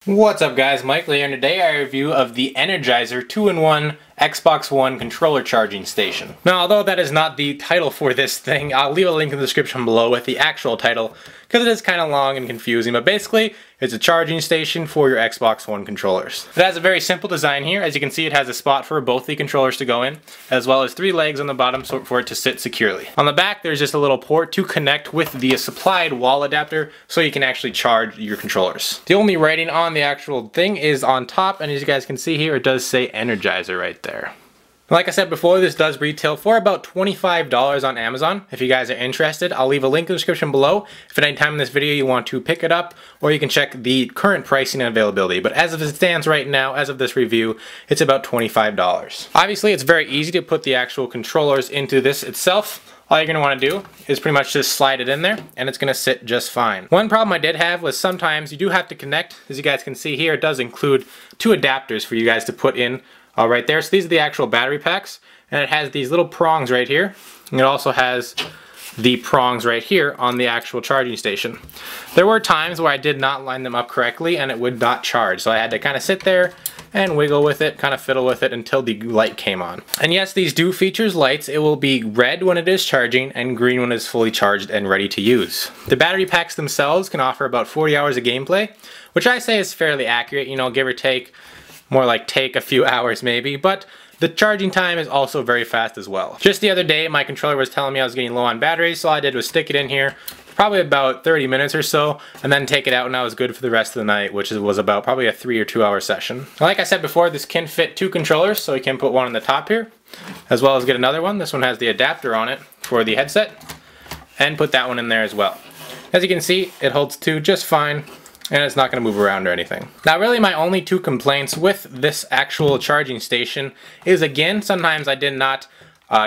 What's up guys, Michael here, and today I review of the Energizer 2-in-1 Xbox One controller charging station. Now although that is not the title for this thing, I'll leave a link in the description below with the actual title because it is kind of long and confusing, but basically it's a charging station for your Xbox One controllers. It has a very simple design here. As you can see, it has a spot for both the controllers to go in, as well as 3 legs on the bottom for it to sit securely. On the back there's just a little port to connect with the supplied wall adapter so you can actually charge your controllers. The only writing on the actual thing is on top, and as you guys can see here, it does say Energizer right there. Like I said before, this does retail for about $25 on Amazon. If you guys are interested, I'll leave a link in the description below if at any time in this video you want to pick it up, or you can check the current pricing and availability. But as of it stands right now, as of this review, it's about $25. Obviously, it's very easy to put the actual controllers into this itself. All you're going to want to do is pretty much just slide it in there and it's going to sit just fine. One problem I did have was sometimes you do have to connect. As you guys can see here, it does include 2 adapters for you guys to put in right there. So these are the actual battery packs, and it has these little prongs right here. And it also has the prongs right here on the actual charging station. There were times where I did not line them up correctly and it would not charge. So I had to kind of sit there and wiggle with it, kind of fiddle with it until the light came on. And yes, these do feature lights. It will be red when it is charging and green when it's fully charged and ready to use. The battery packs themselves can offer about 40 hours of gameplay, which I say is fairly accurate, you know, give or take, more like take a few hours maybe, but the charging time is also very fast as well. Just the other day, my controller was telling me I was getting low on battery, so all I did was stick it in here probably about 30 minutes or so, and then take it out, and I was good for the rest of the night, which was about probably a 3 or 2 hour session. Like I said before, this can fit 2 controllers, so you can put one on the top here, as well as get another one. This one has the adapter on it for the headset, and put that one in there as well. As you can see, it holds 2 just fine, and it's not going to move around or anything. Now really my only 2 complaints with this actual charging station is, again, sometimes I did not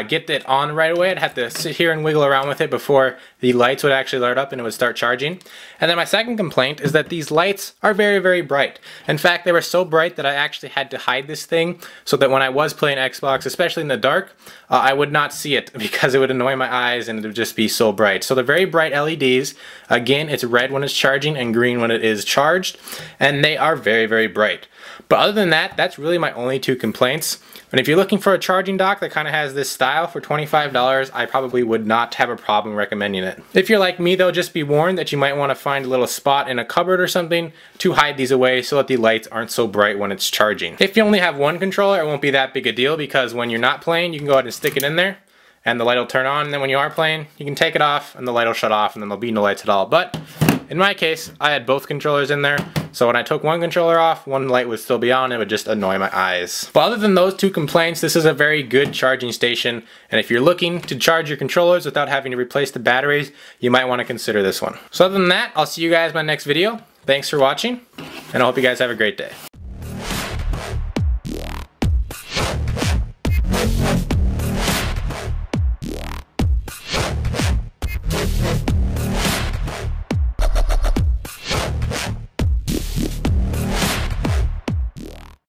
get it on right away. I'd have to sit here and wiggle around with it before the lights would actually light up and it would start charging. And then my second complaint is that these lights are very, very bright. In fact, they were so bright that I actually had to hide this thing so that when I was playing Xbox, especially in the dark, I would not see it because it would annoy my eyes and it would just be so bright. So they're very bright LEDs. Again, it's red when it's charging and green when it is charged, and they are very, very bright. But other than that, that's really my only 2 complaints. And if you're looking for a charging dock that kind of has this style for $25, I probably would not have a problem recommending it. If you're like me though, just be warned that you might want to find a little spot in a cupboard or something to hide these away so that the lights aren't so bright when it's charging. If you only have 1 controller, it won't be that big a deal because when you're not playing, you can go ahead and stick it in there and the light will turn on, and then when you are playing, you can take it off and the light will shut off and then there'll be no lights at all. But in my case, I had both controllers in there, so when I took 1 controller off, 1 light would still be on. It would just annoy my eyes. But other than those 2 complaints, this is a very good charging station, and if you're looking to charge your controllers without having to replace the batteries, you might want to consider this one. So other than that, I'll see you guys in my next video. Thanks for watching, and I hope you guys have a great day.